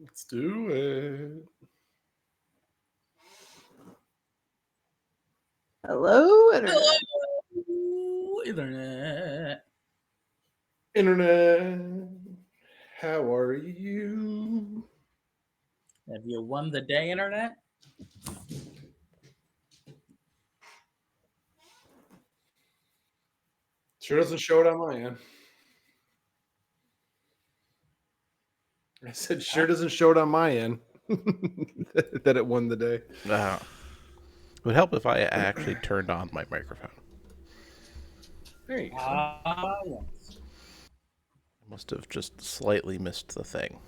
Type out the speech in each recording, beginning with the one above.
Let's do it. Hello, Internet. Hello, Internet. Internet, how are you? Have you won the day, Internet? Sure doesn't show it on my end. I said, sure doesn't show it on my end that it won the day. It would help if I actually turned on my microphone. There you go. Yes. I must have just slightly missed the thing.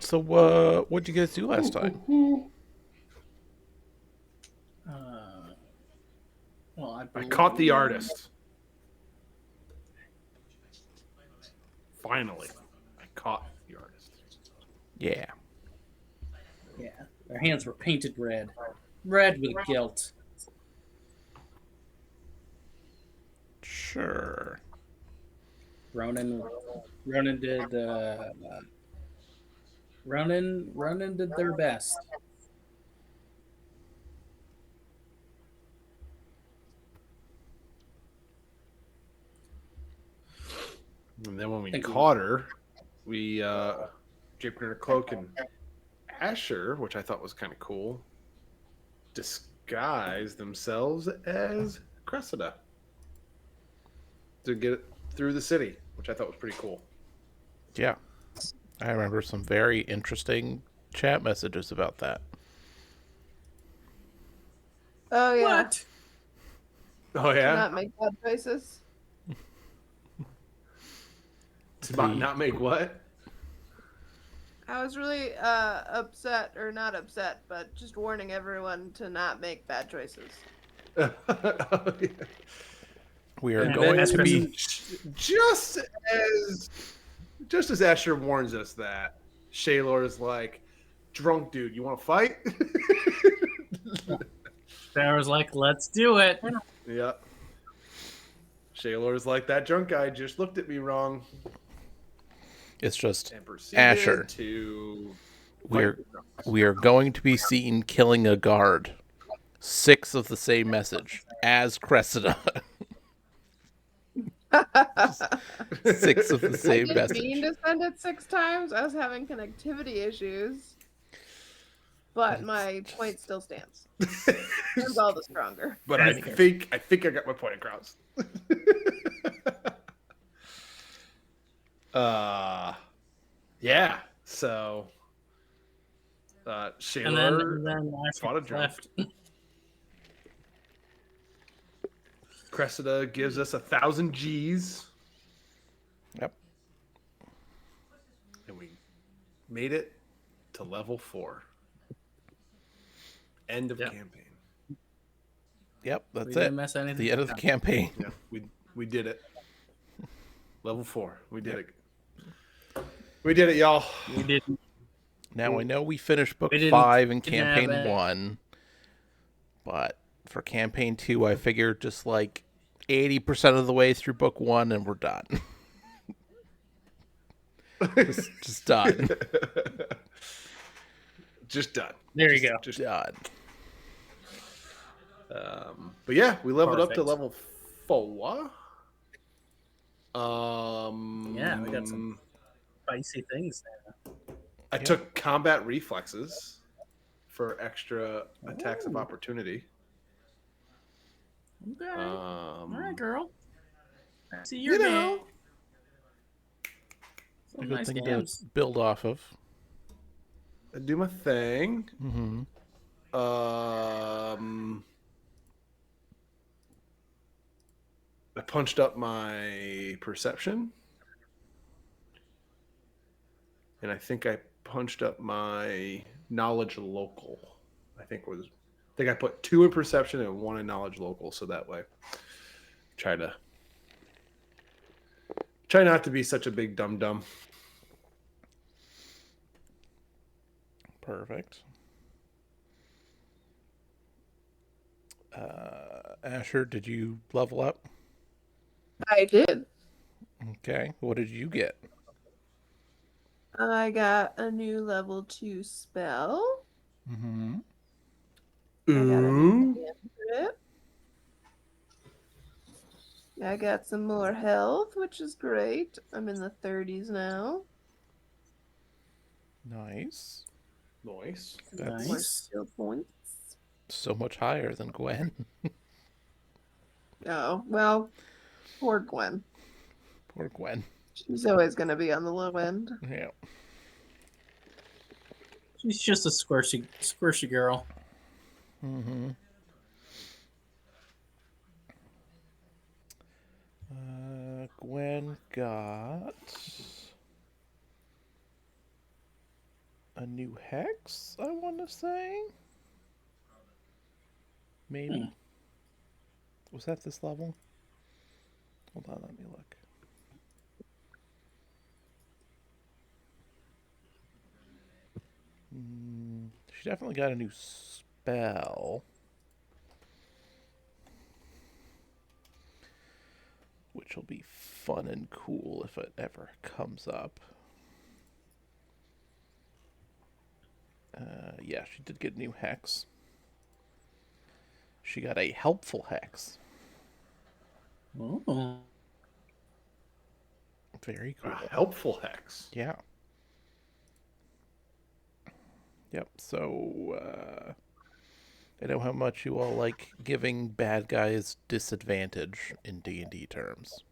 So, what'd you guys do last time? Well, I caught the artist. Finally, I caught the artist. Yeah. Yeah, their hands were painted red. Red with guilt. Sure. Ronan did Ronan did their best. And then when we Thank you. caught her, we draped her in her cloak, and Asher, which I thought was kind of cool, disguised themselves as Cressida to get it through the city, which I thought was pretty cool. Yeah. I remember some very interesting chat messages about that. Oh yeah. What? Oh Do yeah, not make bad choices. to not make what? I was really upset, or not upset, but just warning everyone to not make bad choices. Oh, yeah. We are And going then to be. just as Asher warns us that Shaylor is like, drunk dude, you want to fight? Sarah's like, let's do it. Yeah. Shaylor is like, that drunk guy just looked at me wrong. It's just And proceeded Asher. to We are going to be seen killing a guard. 6 of the same message as Cressida. 6 of the I same didn't mean message. to send it 6 times. I was having connectivity issues. But my point still stands. I'm all the stronger. But I think I got my point across. Yeah. So Shaylor And then fought a Asher drunk. left. Cressida gives us 1,000 G's. Yep. And we made it to level 4. End of campaign. Yep, that's We it. didn't mess anything The end of the up. campaign. Yeah, we did it. Level 4. We did it. We did it, y'all. We didn't. Now I know we finished book We didn't 5 in kidnap campaign it. 1, but for campaign 2, I figured just like 80% of the way through book 1 and we're done. just done. Just done. There you go. Just Done. But yeah, we leveled up to Perfect. level 4. Yeah, we got some spicy things there. I took combat reflexes for extra attacks of opportunity. Okay. All right, girl. I see You your know. game. A Some good nice thing games. to build off of. I do my thing. Mm-hmm. I punched up my perception. And I think I punched up my knowledge local. I think I put 2 in perception and 1 in knowledge local, so that way try not to be such a big dum-dum. Perfect. Asher, did you level up? I did. Okay. What did you get? I got a new level 2 spell. Mm-hmm. I got a new Ooh. cantrip. I got some more health, which is great. I'm in the 30s now. Nice. Nice. That's More Nice. skill points. so much higher than Gwen. Oh, well, poor Gwen. Poor Gwen. She's always going to be on the low end. Yeah. She's just a squishy girl. Mm-hmm. Gwen got a new hex, I want to say. Maybe. Hmm. Was that this level? Hold on, let me look. She definitely got a new spell, which will be fun and cool if it ever comes up. Yeah, she did get a new hex. She got a helpful hex. Oh. Very A cool. helpful hex. Yeah. Yep. So, I know how much you all like giving bad guys disadvantage in D&D terms.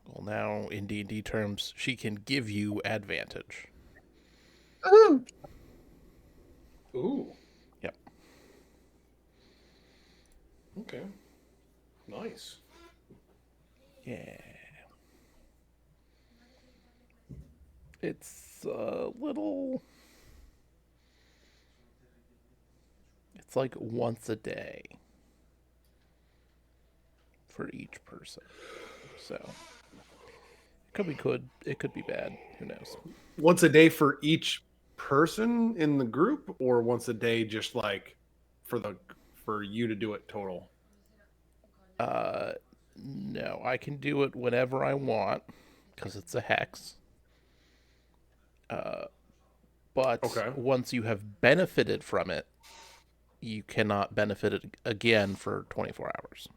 Well, now in D&D terms, she can give you advantage. Ooh, Ooh. Yep. Okay. Nice. Yeah. It's a little. It's like once a day for each person. So it could be good. It could be bad. Who knows? Once a day for each person in the group, or once a day just like for you to do it total? Uh, no, I can do it whenever I want because it's a hex. But Okay. once you have benefited from it, you cannot benefit it again for 24 hours.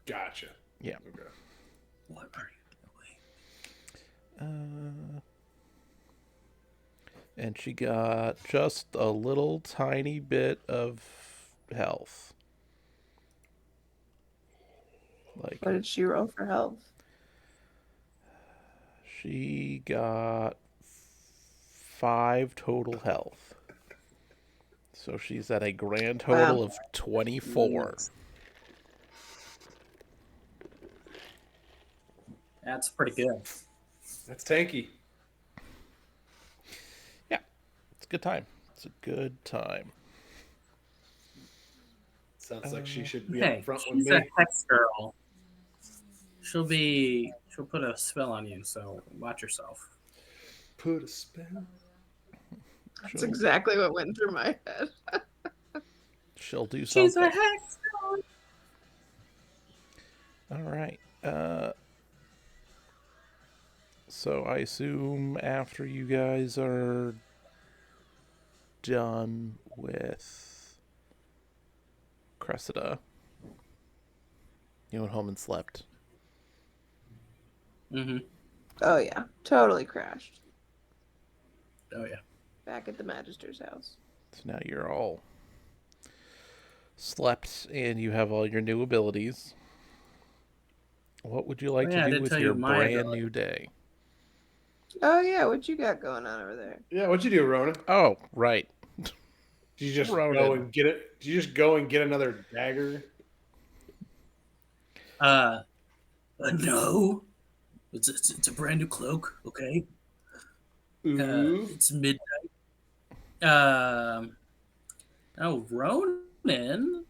Gotcha. Yeah. Okay. What are you And she got just a little tiny bit of health. Like, what did she roll for health? she got 5 total health. So she's at a grand total Wow. of 24. That's pretty good. That's tanky. Yeah, it's a good time. It's a good time. Sounds like she should be up Hey, front with she's a me. hex girl. She'll put a spell on you, so watch yourself. Put a spell. That's She'll, exactly what went through my head. she'll do She's a something. hex girl. All right. So I assume after you guys are done with Cressida, you went home and slept. Mm-hmm. Oh, yeah. Totally crashed. Oh yeah. Back at the Magister's house. So now you're all slept and you have all your new abilities. What would you like Oh to yeah, I do did with tell your you my brand ability. new day? Oh, yeah. What you got going on over there? Yeah, what'd you do, Rona? Oh, right. Did you just go Ronan. and get it? Did you just go and get another dagger? No. It's a brand new cloak, okay? Ooh. It's midnight. Um, oh, Ronan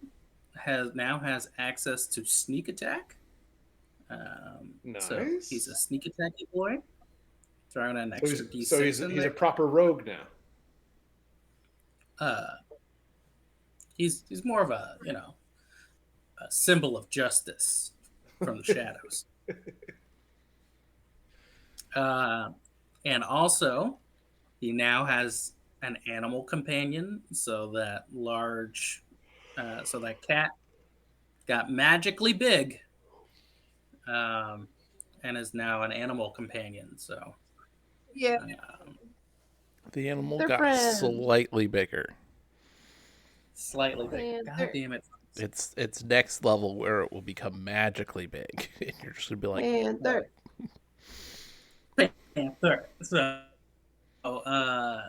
has access to sneak attack. So he's a Nice. sneak attacky boy. Throwing an So extra so d6 in he's there. a proper rogue now. Uh, he's more of a symbol of justice. from the shadows. And also, he now has an animal companion, so so that cat got magically big, um, and is now an animal companion. So, Yeah, um, The animal they're got friends. slightly bigger. slightly bigger. And God damn it! It's next level where it will become magically big, and you're just gonna be like, they're Panther. Uh,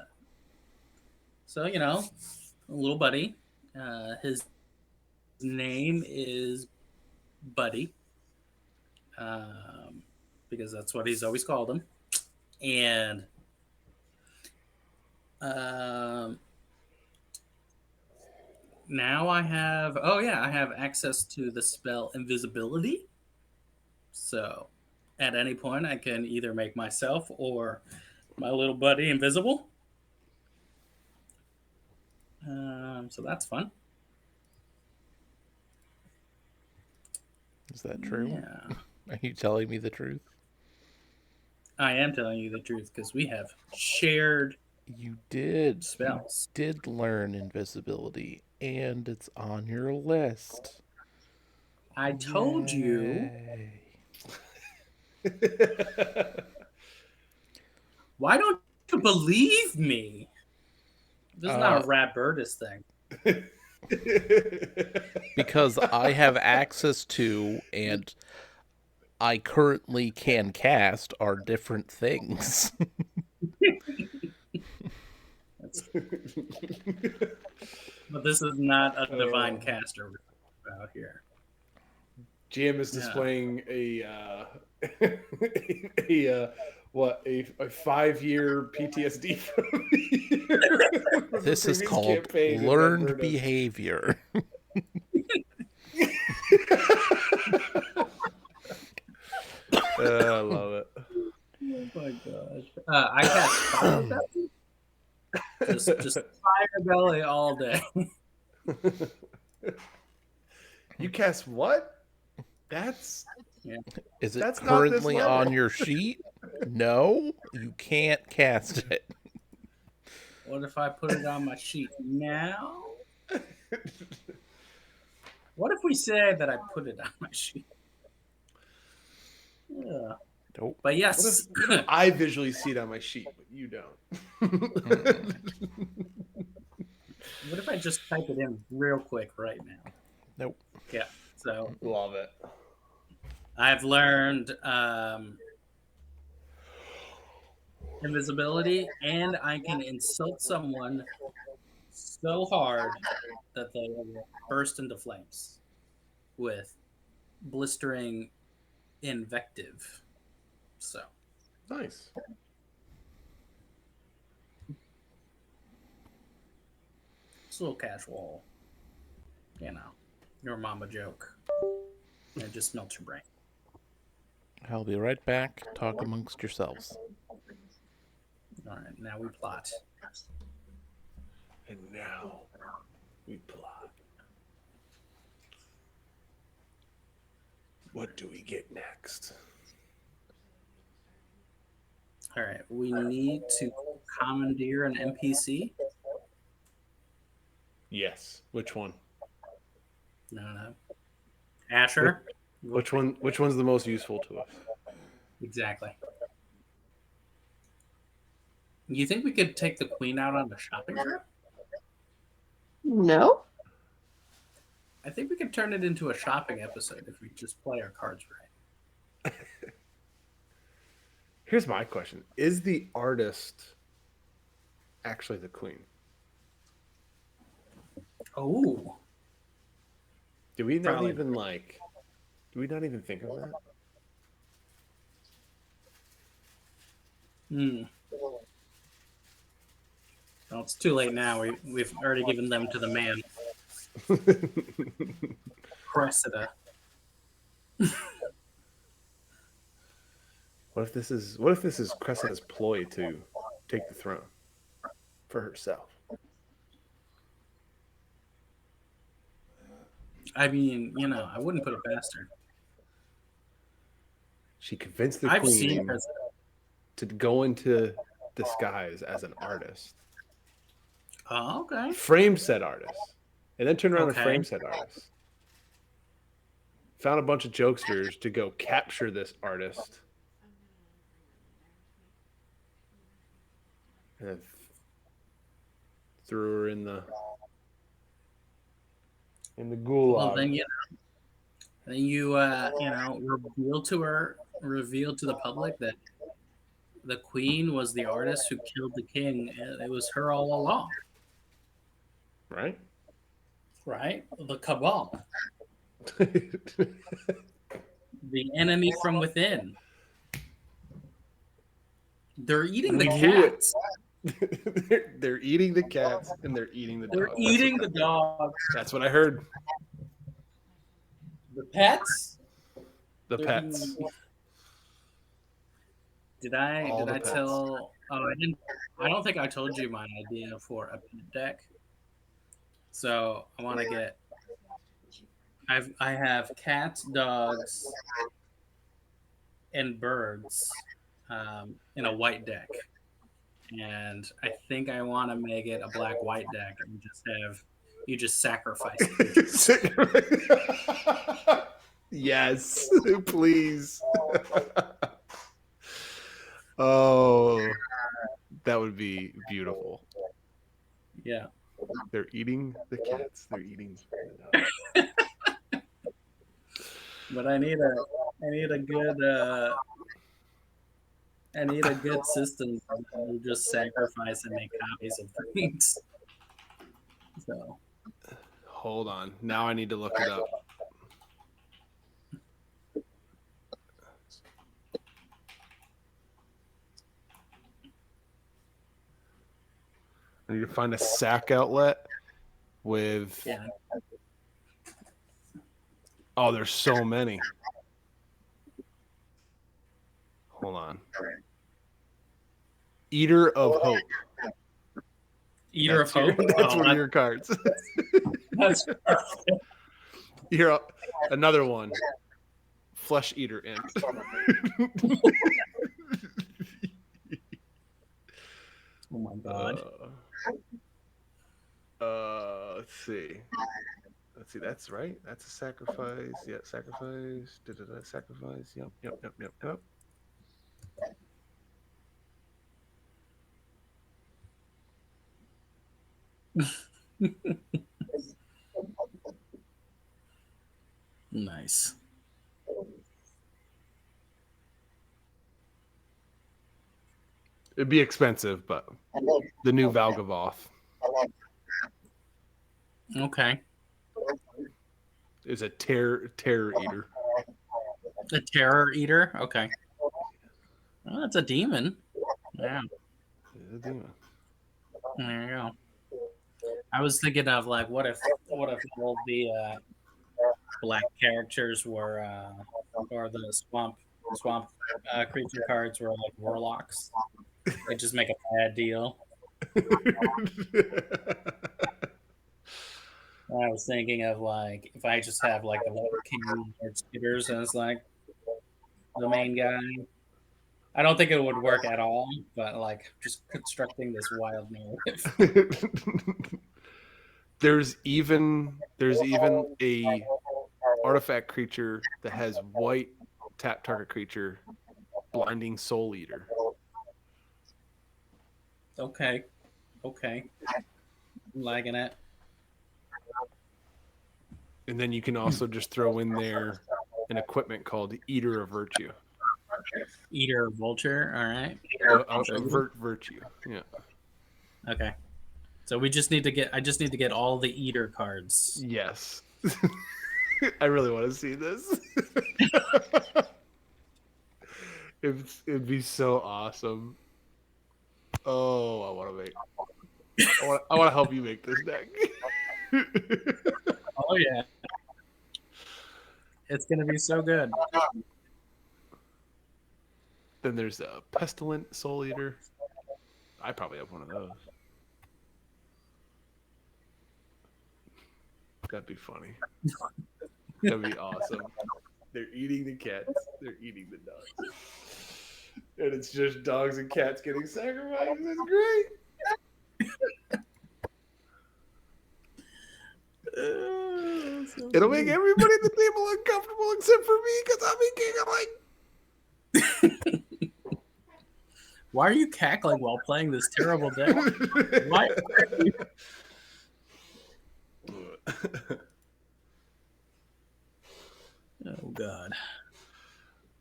so a little buddy. His name is Buddy, um, because that's what he's always called him. And um, now I have access to the spell invisibility. So at any point, I can either make myself or my little buddy invisible. So that's fun. "Is that true? Yeah, Are you telling me the truth?" I am telling you the truth because we have shared You did. You spells. did learn invisibility, and it's on your list. I told you. Yay. Why don't you believe me? This is not Uh, a rat birdist thing. because I have access to and I currently can cast are different things. But this is not a divine Oh. caster we're talking about here. GM is Yeah. displaying a 5-year PTSD from from the This is previous called campaign in learned Alberta. behavior. I love it. Oh my gosh. I cast fire belly. Just fire belly all day. You cast what? That's Is it That's not this currently level. on your sheet? No, you can't cast it. What if I put it on my sheet now? What if we say that I put it on my sheet? Yeah. Nope. But what yes. if I visually see it on my sheet, but you don't? What if I just type it in real quick right now? Nope. Yeah. So Love it. I've learned invisibility, and I can insult someone so hard that they will burst into flames with blistering invective. So Nice. it's a little casual, your mama joke. And it just melts your brain. I'll be right back. Talk amongst yourselves. All right, now we plot. And now we plot. What do we get next? All right, we need to commandeer an NPC. Yes. Which one? No. Asher. Which one? Which one's the most useful to us? Exactly. You think we could take the queen out on a shopping trip? no. I think we could turn it into a shopping episode if we just play our cards right. Here's my question: is the artist actually the queen? Oh, Do we not Probably. even like? Do we not even think of that? Well, it's too late now. We've already given them to the man. Cressida. What if this is Cressida's ploy to take the throne for herself? I mean, I wouldn't put it past her. She convinced the I've seen queen her. to go into disguise as an artist, Oh, okay. frame said artist, and then turned around and Okay. frame said artist. Found a bunch of jokesters to go capture this artist, and then threw her in the gulag. Well, then you reveal to the public that the queen was the artist who killed the king. And it was her all along, Right? right? The cabal, the enemy from within. They're eating the We knew it. cats. They're eating the cats and they're eating the They're dogs. eating the dogs. That's what I heard. The pets. The They're pets. eating- Did I All the pets. tell? Oh, I didn't. I don't think I told you my idea for a pet deck. So I want to get. I have cats, dogs, and birds in a white deck, and I think I want to make it a black-white deck and just have you just sacrifice creatures. Yes, please. Oh, that would be beautiful. Yeah. They're eating the cats. They're eating the dogs. But I need a good system to just sacrifice and make copies of things. So Hold on. Now I need to look it up. I need to find a sack outlet with. yeah, Oh, there's so many. Hold on. Eater of Hope. Eater of That's your- Hope. That's Oh, one of your cards. that's perfect. Here, another one. Flesh Eater Imp. Oh my god. Let's see. Let's see. That's right. That's a sacrifice. Yeah, sacrifice. Da-da-da, sacrifice. Yep. Nice. It'd be expensive, but the new Valgavoth Okay. is a terror eater. A terror eater. Okay. Oh, that's a demon. Yeah. It's a demon. There you go. I was thinking of like, what if all the black characters were, or the swamp creature cards were like warlocks? They just make a bad deal. I was thinking of like if I just have like the Lord King or Skitters as like the main guy. I don't think it would work at all, but like just constructing this wild narrative. There's even a artifact creature that has white tap target creature, blinding soul eater. Okay. I'm liking it. And then you can also just throw in there an equipment called Eater of Virtue. Eater of Vulture, all right. Virtue. Yeah. Okay. So I just need to get all the Eater cards. Yes. I really want to see this. It'd be so awesome. Oh, I want to help you make this deck. Oh yeah. It's gonna be so good. Then there's a Pestilent Soul Eater. I probably have one of those. That'd be funny. That'd be awesome. They're eating the cats. They're eating the dogs. And it's just dogs and cats getting sacrificed. It's great. It'll make everybody at the table uncomfortable except for me because I'm giggling. Why are you cackling while playing this terrible deck? Why? Oh God.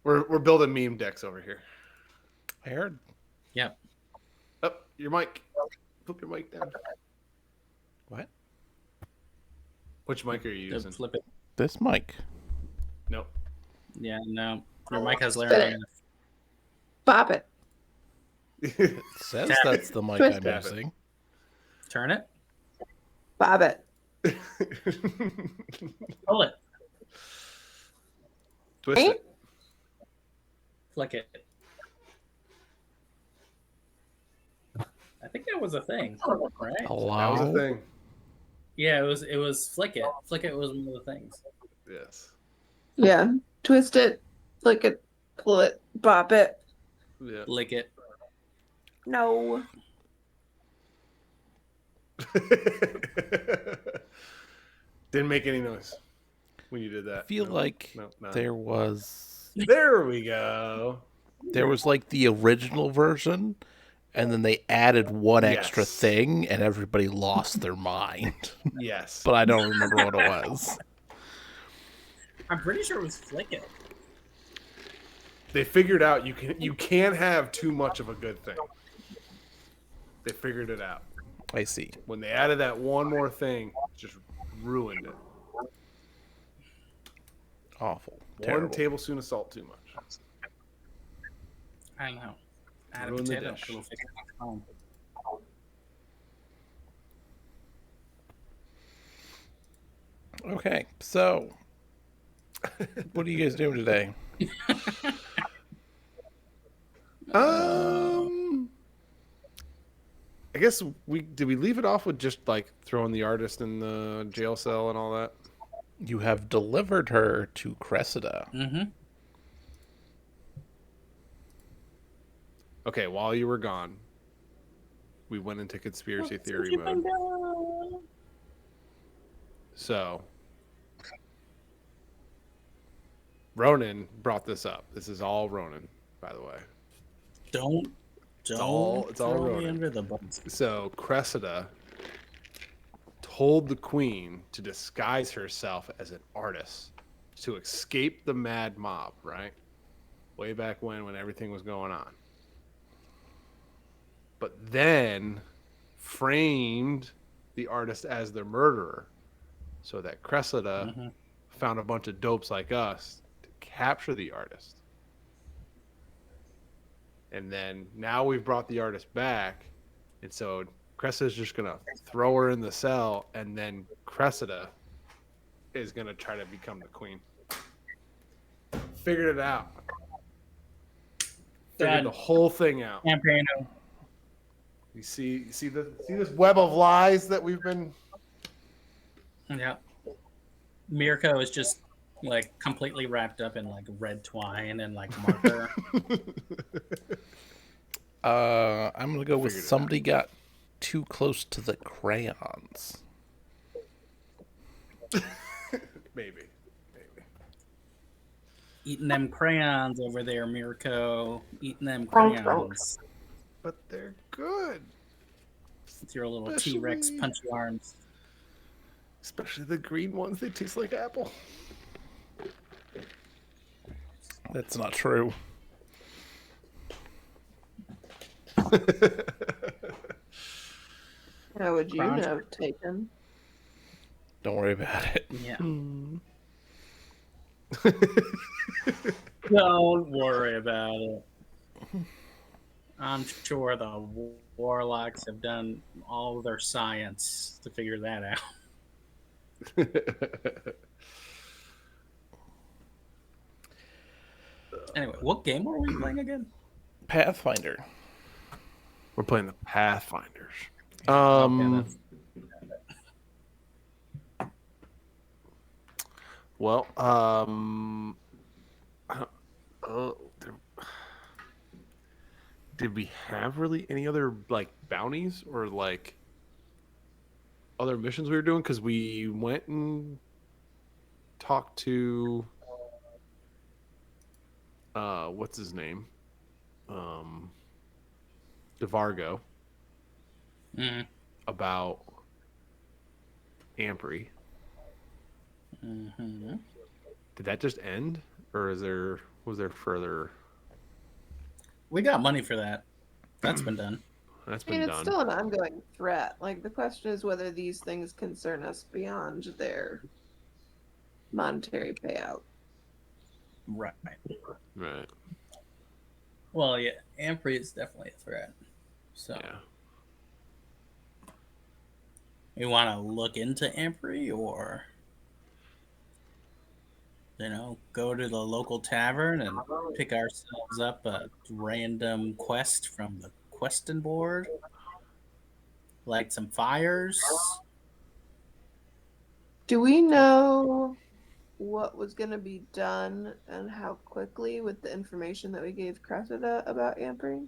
We're building meme decks over here. I heard. Yep. Up your mic. Flip your mic down. What? Which mic are you using? Flip it. This mic. Nope. Yeah, no. Your mic has Spin larynx. it. Bop it. It says Tap that's the mic Twist I'm it. using. Turn it. Bob it. Pull it. Twist it. Flick it. I think that was a thing, right? Hello? That was a thing. Yeah, it was flick it. Flick it was one of the things. Yes. Yeah. Twist it. Flick it. Pull it. Bop it. Yeah. Lick it. No. Didn't make any noise when you did that. I feel like none. there was There we go. like the original version, and then they added one extra Yes. thing, and everybody lost their mind. Yes. But I don't remember what it was. I'm pretty sure it was flick it. They figured out you can't have too much of a good thing. They figured it out. I see. When they added that one more thing, just ruined it. Awful. One Terrible. tablespoon of salt too much. I know. Add a Ruin the potato. dish. It'll fix it at home. Okay, so what are you guys doing today? I guess did we leave it off with just like throwing the artist in the jail cell and all that? You have delivered her to Cressida. Mm-hmm. Okay, while you were gone, we went into conspiracy theory mode. So, Ronan brought this up. This is all Ronan, by the way. Don't It's all throw me Ronan. under the bus. So Cressida told the queen to disguise herself as an artist to escape the mad mob, right? Way back when everything was going on. But then framed the artist as the murderer so that Cressida found a bunch of dopes like us to capture the artist. And then now we've brought the artist back, and so Cressida's just gonna throw her in the cell, and then Cressida is gonna try to become the queen. Figured it out. Figured the whole thing out. Campaigno. You see this web of lies that we've been. Yeah. Mirko is just like completely wrapped up in like red twine and like marker. I'm gonna go with Figured it somebody got too close to the crayons. Maybe. Eating them crayons over there, Mirko. Eating them crayons. But they're good. With your little Especially- T-Rex punchy arms. Especially the green ones, they taste like apple. That's not true. How would you Crunch. know, Taken? Don't worry about it. Yeah. Don't worry about it. I'm sure the warlocks have done all their science to figure that out. Anyway, what game were we playing again? Pathfinder. We're playing the Pathfinders. Okay, that's- Well, did we have really any other like bounties or like other missions we were doing? Because we went and talked to what's his name? Um DeVargo Mm. about Ampry. Mm-hmm. Did that just end? Or was there further? We got money for that. That's been done. That's I mean, been it's done. still an ongoing threat. Like, the question is whether these things concern us beyond their monetary payout. Right. Right. Well, yeah, Ampri is definitely a threat. So Yeah. you want to look into Ampri, or go to the local tavern and pick ourselves up a random quest from the questing board, light some fires. Do we know what was going to be done and how quickly with the information that we gave Cressida about Ampering?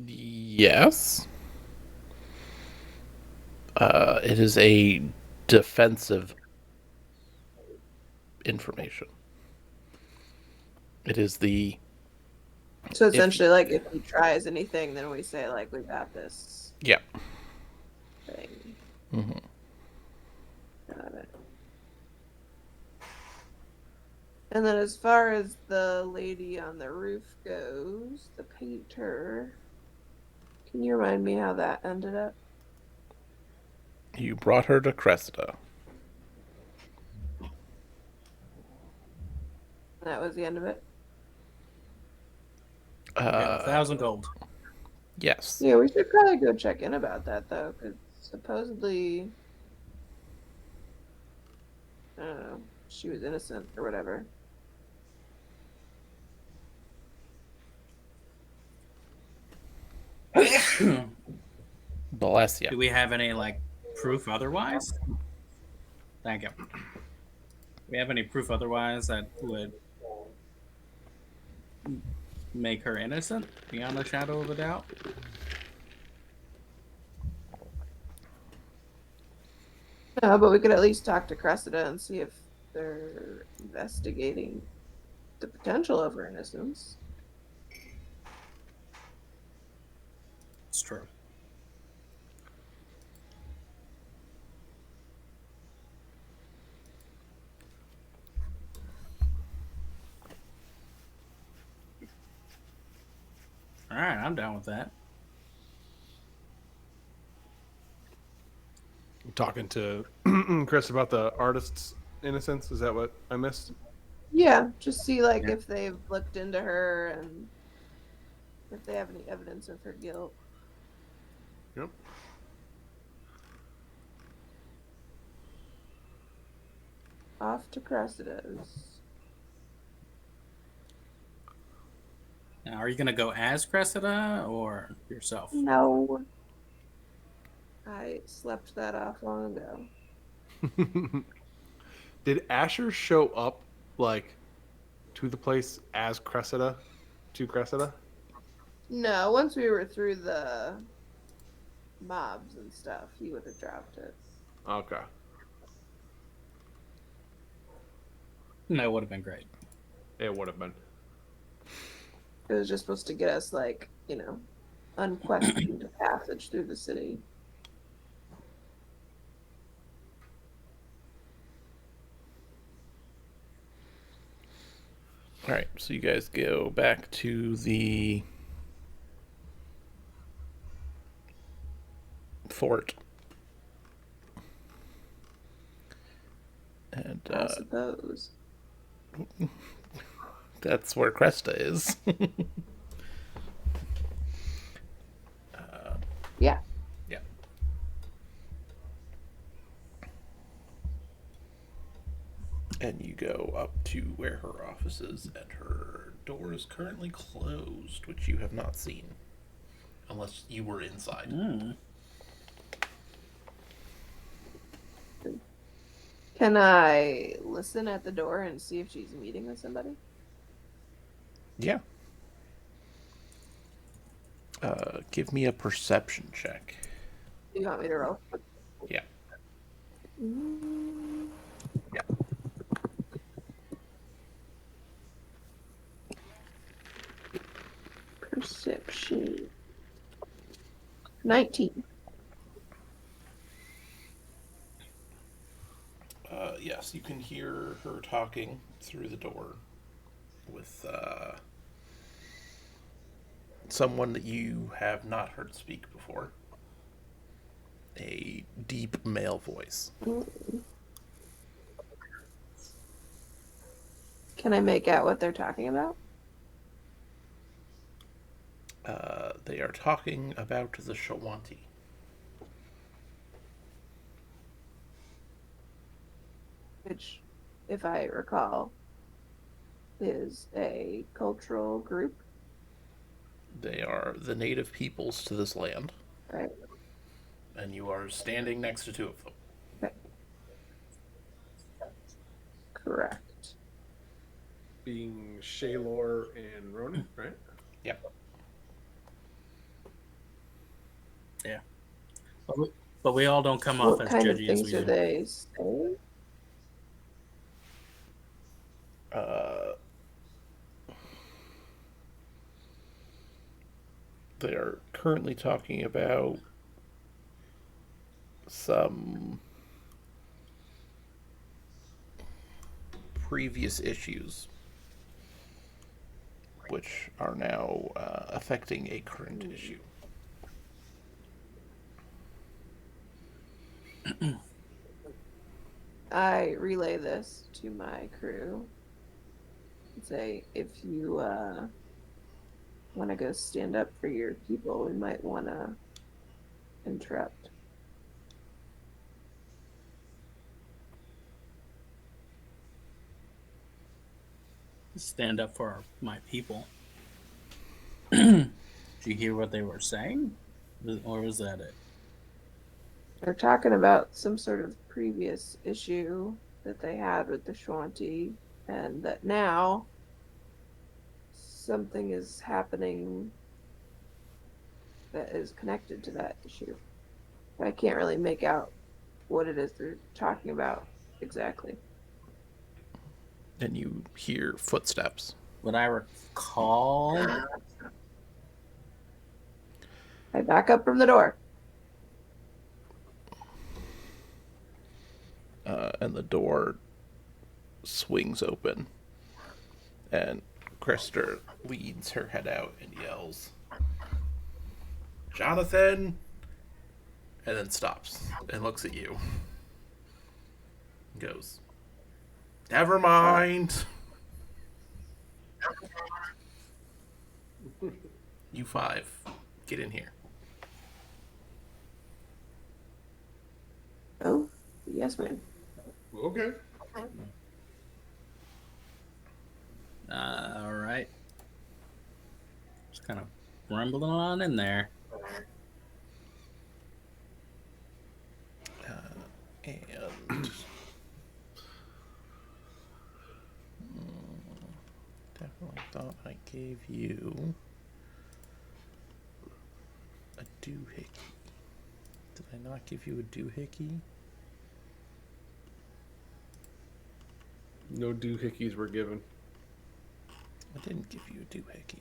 Yes. It is a defensive information. It is the So if essentially, like, if he tries anything, then we say, like, we got this yeah. thing. hmm Got it. And then as far as the lady on the roof goes, the painter, can you remind me how that ended up? You brought her to Cressida. That was the end of it. We got 1,000 gold. Yes. Yeah, we should probably go check in about that, though, because supposedly, I don't know, she was innocent or whatever. Bless you. Do we have any proof otherwise? Thank you. Do we have any proof otherwise that would make her innocent beyond a shadow of a doubt? No, but we could at least talk to Cressida and see if they're investigating the potential of her innocence. It's true. All right, I'm down with that. Talking to Chris about the artist's innocence. Is that what I missed? Yeah, just see like Yeah. if they've looked into her and if they have any evidence of her guilt. Yep. Off to Cressida's. Now, are you going to go as Cressida or yourself? No. I slept that off long ago. Did Asher show up like to the place as Cressida? To Cressida? No, once we were through the mobs and stuff, he would have dropped it. Okay. That would have been great. It would have been. It was just supposed to get us like, unquestioned passage through the city. All right, so you guys go back to the fort. And I suppose. that's where Cresta is. Yeah. Yeah. And you go up to where her office is, and her door is currently closed, which you have not seen. Unless you were inside. Can I listen at the door and see if she's meeting with somebody? Yeah. Give me a perception check. You want me to roll? Yeah. Yeah. Perception. 19. Yes, you can hear her talking through the door with someone that you have not heard speak before. A deep male voice. Can I make out what they're talking about? They are talking about the Shawanti. Which, if I recall, is a cultural group. They are the native peoples to this land. Right. And you are standing next to two of them. Okay. Correct. Being Shaylor and Ronan, right? Yep. Yeah. But we all don't come off What as kind of judgy as things we do do. they say? They are currently talking about some previous issues which are now affecting a current issue. I relay this to my crew and say, if you want to go stand up for your people, we might want to interrupt. Stand up for my people. Did you hear what they were saying? Or was that it? They're talking about some sort of previous issue that they had with the Shanti, and that now something is happening that is connected to that issue. I can't really make out what it is they're talking about exactly. And you hear footsteps. What I recall, I back up from the door. And the door swings open. And Krister leads her head out and yells, "Jonathan!" And then stops and looks at you. And goes, "Never mind. You five, get in here." Oh, yes, ma'am. Okay. all right. Just kind of rumbling on in there. And definitely thought I gave you a doohickey. Did I not give you a doohickey? No doohickeys were given. I didn't give you a doohickey.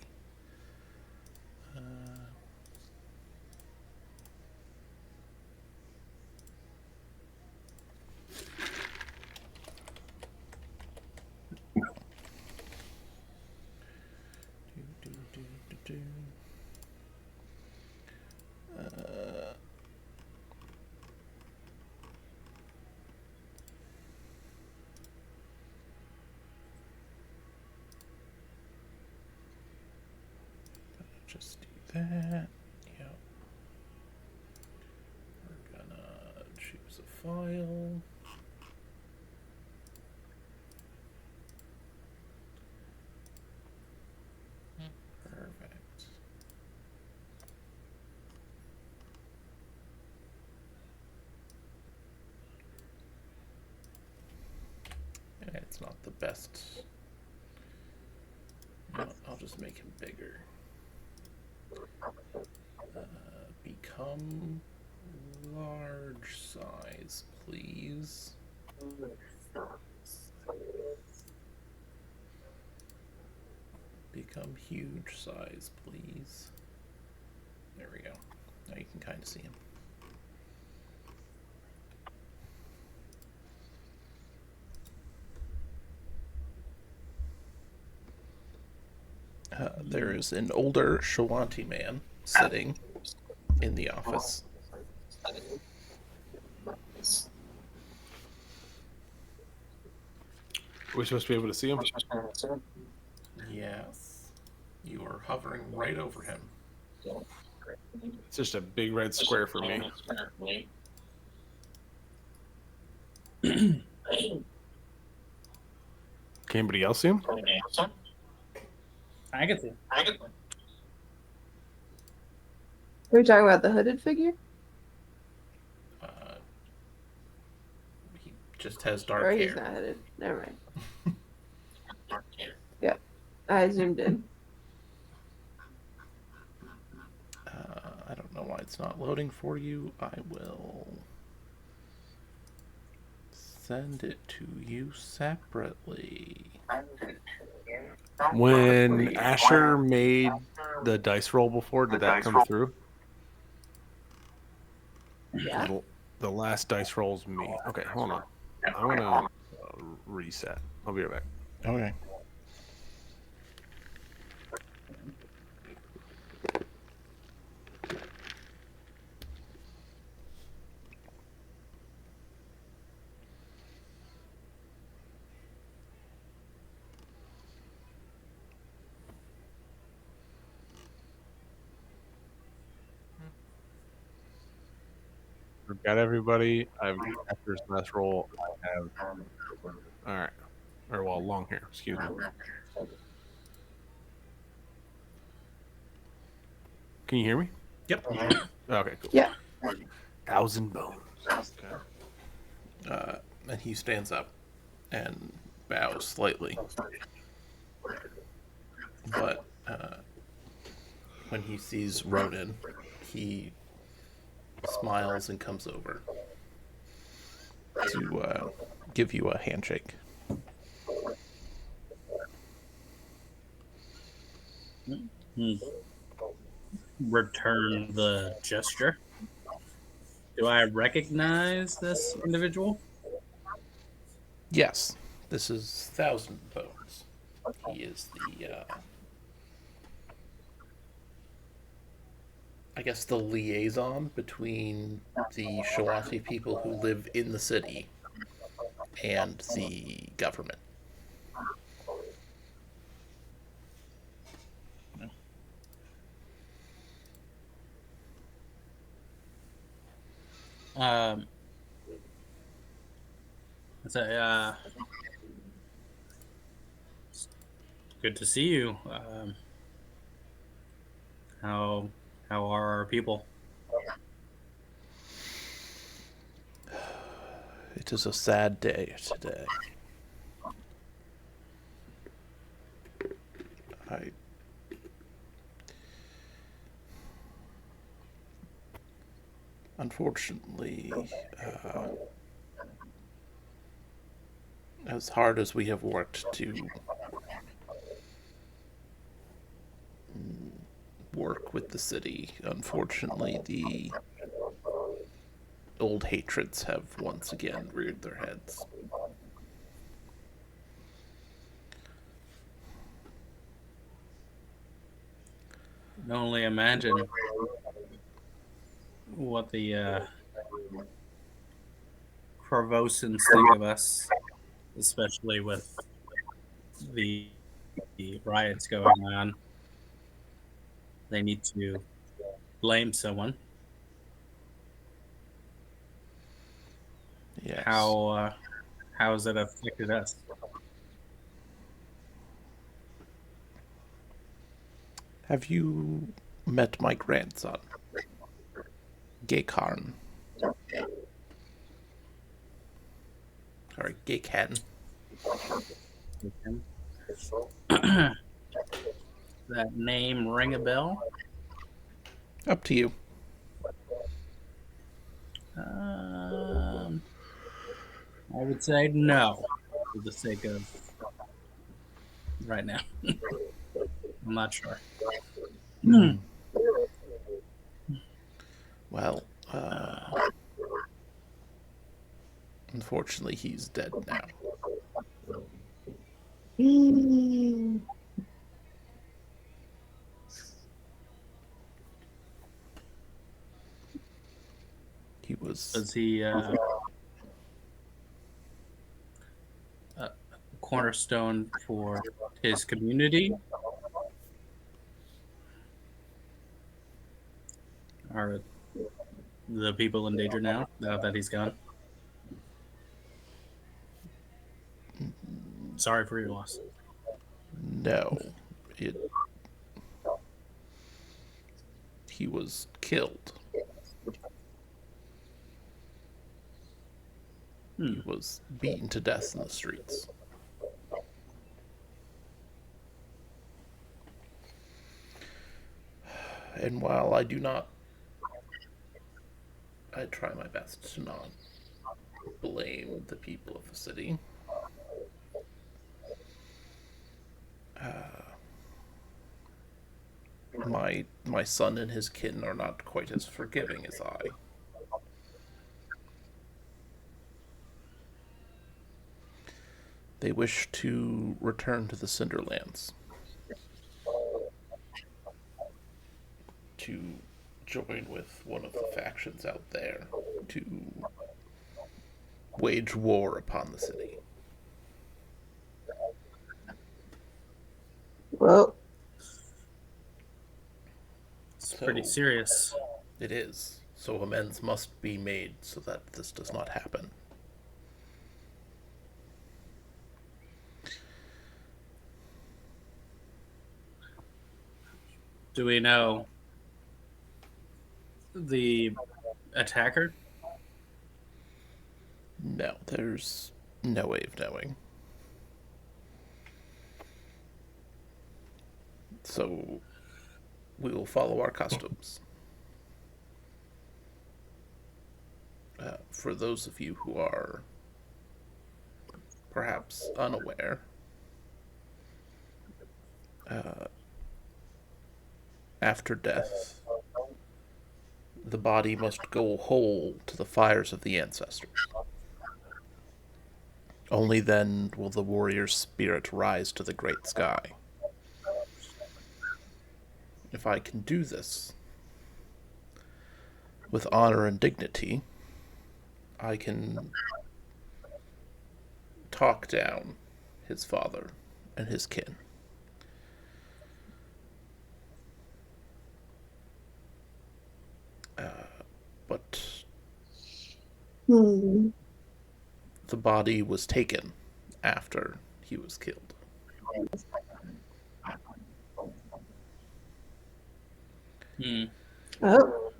Just do that. Yep. We're gonna choose a file. Perfect. It's not the best I'll just make him bigger. Become large size, please. Become huge size, please. There we go. Now you can kind of see him. There is an older Shawanti man sitting in the office. We're supposed to be able to see him. Yes. You are hovering right over him. It's just a big red square for me. Can anybody else see him? I can see. Are we talking about the hooded figure? He just has Or dark he's hair. not hooded. Never mind. Yep. I zoomed in. I don't know why it's not loading for you. I will send it to you separately. When Asher made the dice roll before, did that come through? Yeah. The last dice roll's me. Okay, hold on. I want to reset. I'll be right back. Okay. I've got everybody. I've got Asher's last roll. I have. All right. Or well, long hair. Excuse me. Can you hear me? Yep. Okay, cool. Yeah. 1,000 bones. Okay. And he stands up and bows slightly. But when he sees Ronan, he smiles and comes over to give you a handshake. Return the gesture. Do I recognize this individual? Yes, this is Thousand Bones. He is the, I guess, the liaison between the Shawati people who live in the city and the government. It's good to see you. How are our people? It is a sad day today. Unfortunately, as hard as we have worked to work with the city, unfortunately, the old hatreds have once again reared their heads. I can only imagine what the Provosans think of us, especially with the riots going on. They need to blame someone. Yes. How has it affected us? Have you met my grandson, Gaykarn? Sorry, Gayken. that name ring a bell? Up to you. I would say no, for the sake of right now. I'm not sure. Well, unfortunately, he's dead now. He was. Was he a cornerstone for his community? Are the people in danger now that he's gone? Sorry for your loss. No. He was killed. He was beaten to death in the streets. And while I try my best to not blame the people of the city, my son and his kin are not quite as forgiving as I. They wish to return to the Cinderlands to join with one of the factions out there to wage war upon the city. Well, It's pretty serious. It is. So amends must be made so that this does not happen. Do we know the attacker? No, there's no way of knowing. So we will follow our customs. For those of you who are perhaps unaware, after death, the body must go whole to the fires of the ancestors. Only then will the warrior's spirit rise to the great sky. If I can do this with honor and dignity, I can talk down his father and his kin. But the body was taken after he was killed. Oh.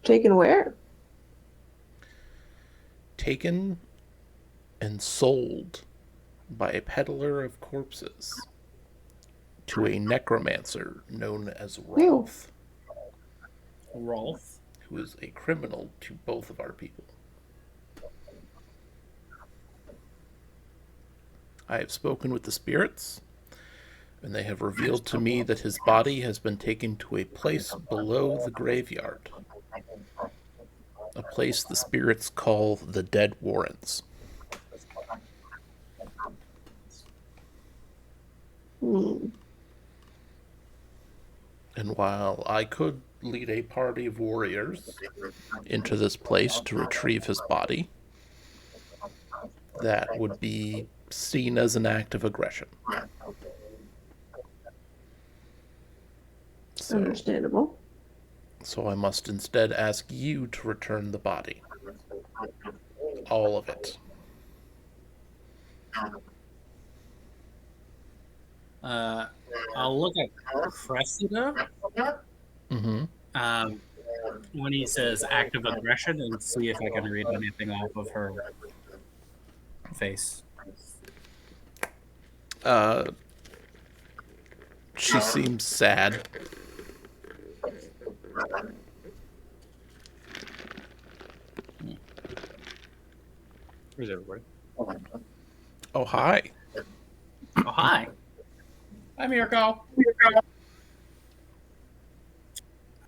Taken where? Taken and sold by a peddler of corpses to a necromancer known as Rolf. Rolf? Who is a criminal to both of our people. I have spoken with the spirits, and they have revealed to me that his body has been taken to a place below the graveyard. A place the spirits call the Dead Warrens. And while I could lead a party of warriors into this place to retrieve his body, that would be seen as an act of aggression. Understandable. So I must instead ask you to return the body. All of it. I'll look at Cressida. When he says act of aggression and see if I can read anything off of her face. She seems sad. Where's everybody? Oh, hi. Oh, hi. Hi, Mirko.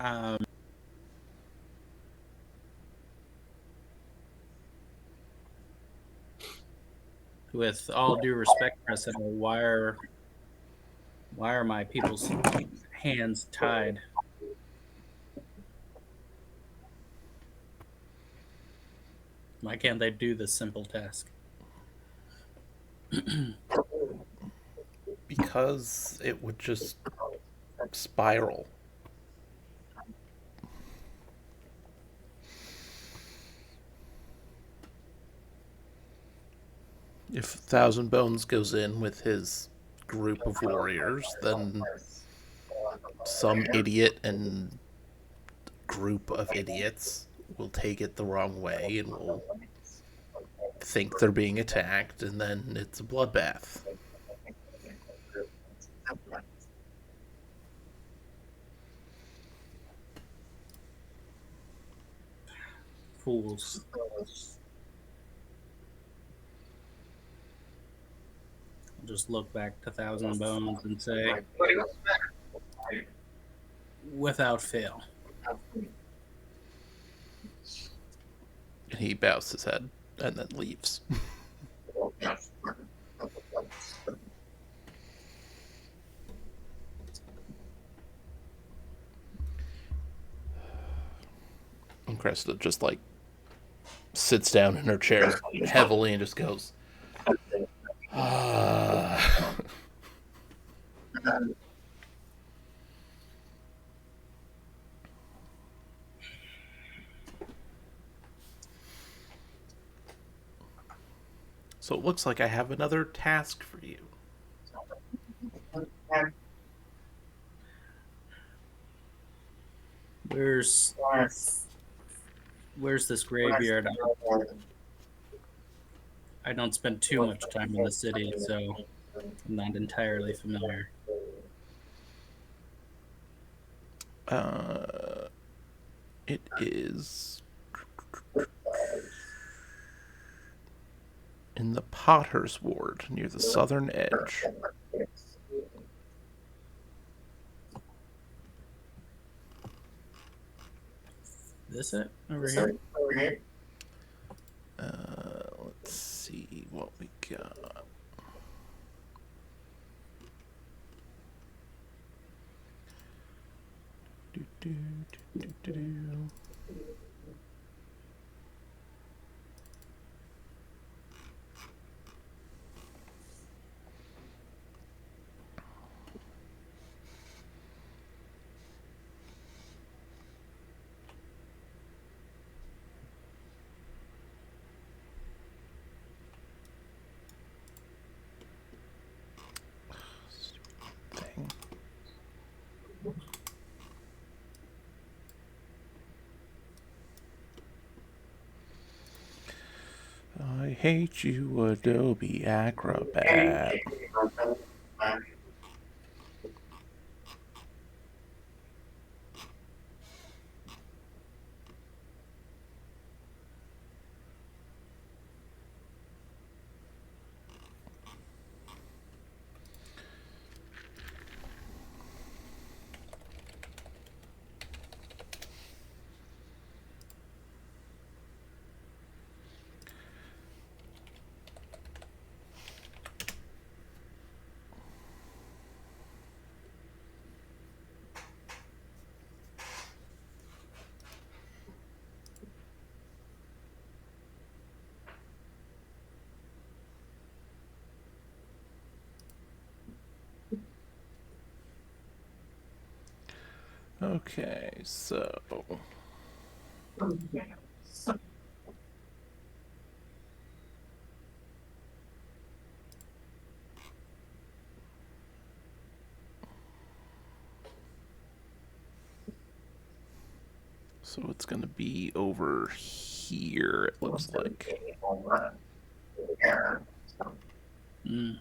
Um, with all due respect, Cressida, why are my people's hands tied? Why can't they do this simple task? Because it would just spiral. If Thousand Bones goes in with his group of warriors, then some idiot and group of idiots will take it the wrong way and will think they're being attacked, and then it's a bloodbath. Fools. I'll just look back to Thousand Bones and say, without fail. And he bows his head and then leaves. And Cresta just like sits down in her chair heavily and just goes, ah. So it looks like I have another task for you. Where's this graveyard? I don't spend too much time in the city, so I'm not entirely familiar. It is in the Potter's Ward near the southern edge. This it over here? Let's see what we got. Do, do, do, do, do. Thing. I hate you, Adobe Acrobat. Okay, so it's gonna be over here, it looks like. Mm.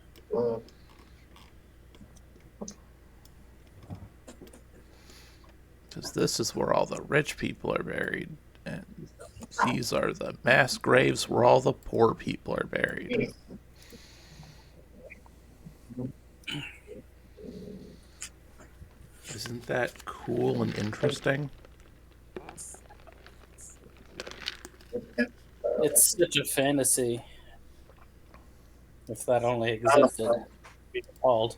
says this is where all the rich people are buried, and these are the mass graves where all the poor people are buried. Isn't that cool and interesting? It's such a fantasy. If that only existed, it'd be called.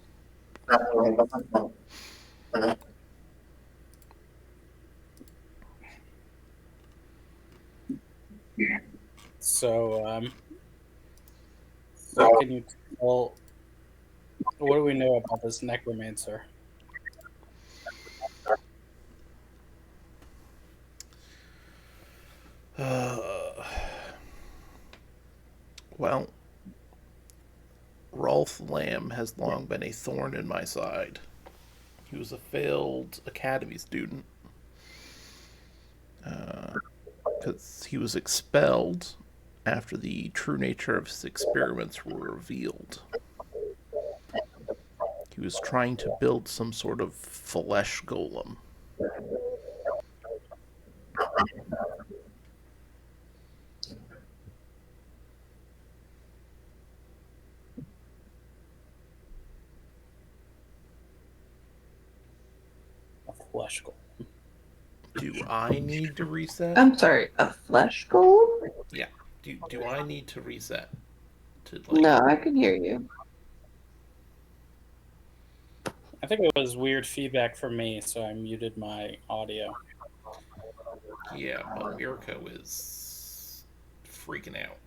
So, what can you tell? What do we know about this necromancer? Well, Rolf Lamb has long been a thorn in my side. He was a failed academy student because he was expelled after the true nature of his experiments were revealed. He was trying to build some sort of flesh golem. A flesh golem. Do I need to reset? I'm sorry, a flesh golem? Yeah. Do I need to reset? To No, I can hear you. I think it was weird feedback from me, so I muted my audio. Yeah, but Mirko is freaking out.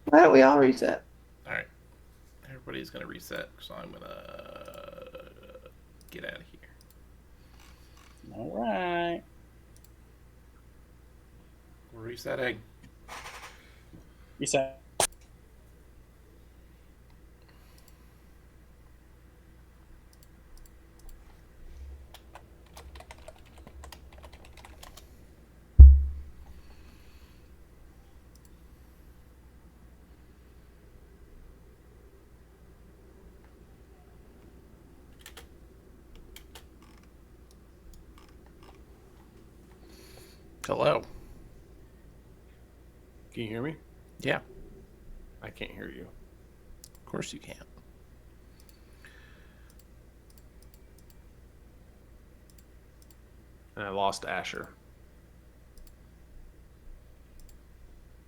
Why don't we all reset? All right, everybody's gonna reset, so I'm gonna get out of here. All right. We're resetting. Reset. Hello. Can you hear me? Yeah, I can't hear you. of course you can. And I lost Asher.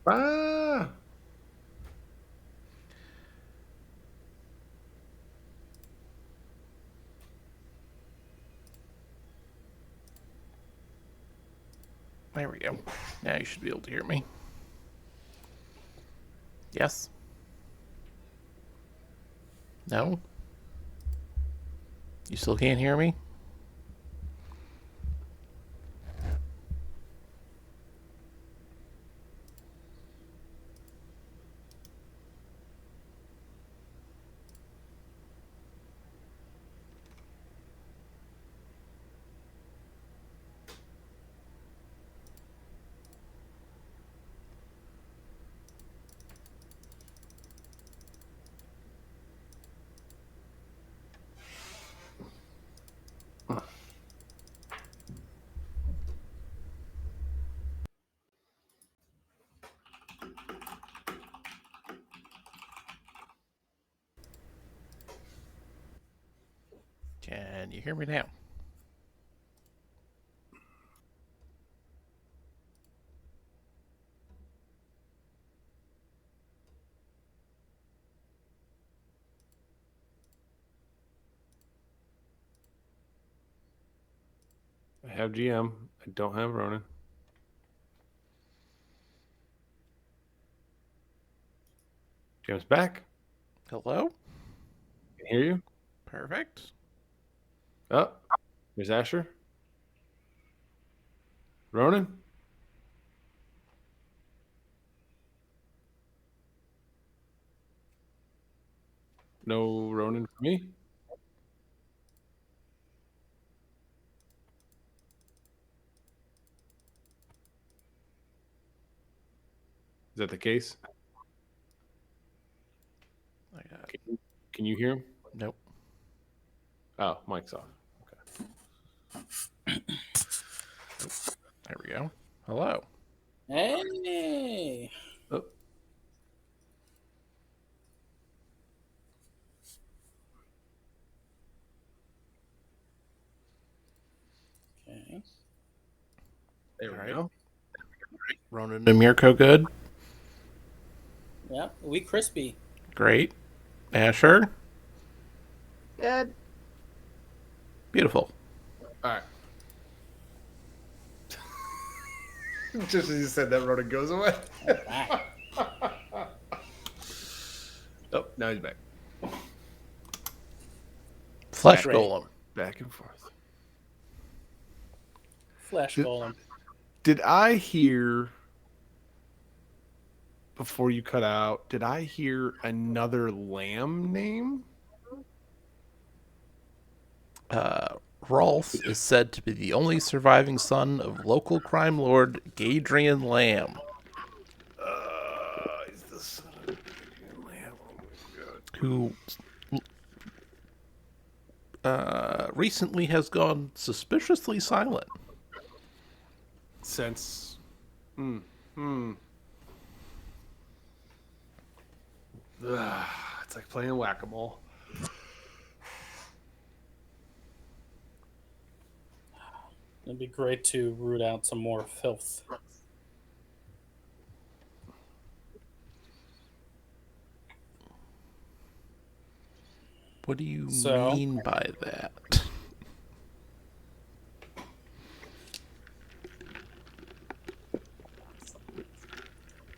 Ah! There we go. Now you should be able to hear me. Yes? No? You still can't hear me? Can you hear me now? I have GM. I don't have Ronan. GM's back. Hello? Can hear you. Perfect. Oh, there's Asher. Ronan? No Ronan for me? Is that the case? I got Can you hear him? nope. Oh, mic's off. There we go. Hello. Hey. Oh, Okay. there we All right. go. Ronan and Mirko, good. Yeah, we crispy. Great. Asher, Good. beautiful. All right. Just as you said that, Ronan goes away. All right. Oh, now he's back. Flesh Great. golem. Back and forth. Flesh Did- golem. Did I hear before you cut out? Did I hear another lamb name? Rolf is said to be the only surviving son of local crime lord Gadrian Lamb, He's the son of a lamb. Oh my god. who recently has gone suspiciously silent. Since, hmm, hmm. It's like playing whack-a-mole. It'd be great to root out some more filth. What do you So- mean by that?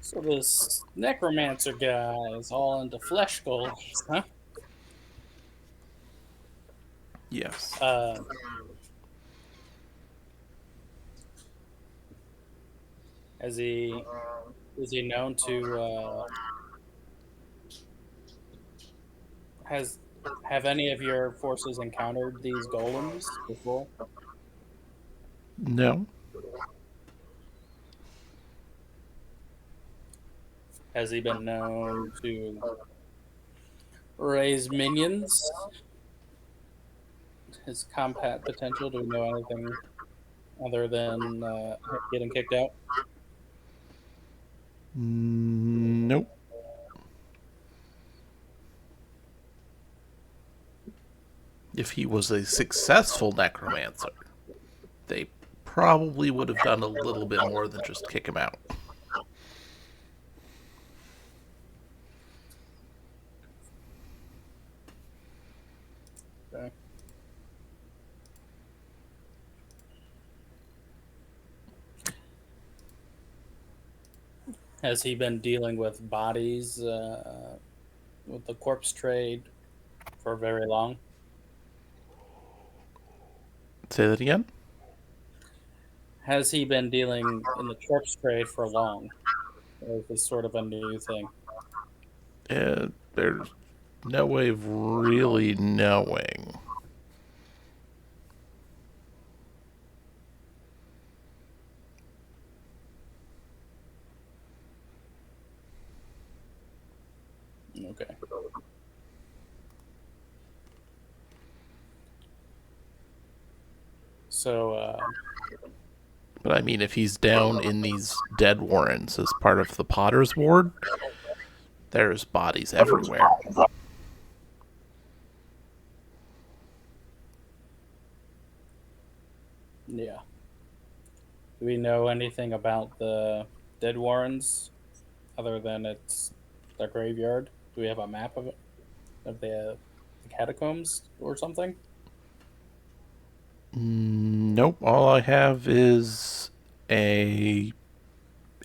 So this necromancer guy is all into flesh golems, huh? Yes. Is he known to have any of your forces encountered these golems before? No. Has he been known to raise minions? His combat potential? Do we know anything other than getting kicked out? Nope. If he was a successful necromancer, they probably would have done a little bit more than just kick him out. Okay. Has he been dealing with bodies, with the corpse trade for very long? Say that again? Has he been dealing in the corpse trade for long? Or is this sort of a new thing? There's no way of really knowing. Okay. So, But I mean, if he's down in these dead warrens as part of the Potter's Ward, there's bodies everywhere. yeah. Do we know anything about the Dead Warrens other than it's their graveyard? Do we have a map of it? Of the catacombs or something? Nope. All I have is a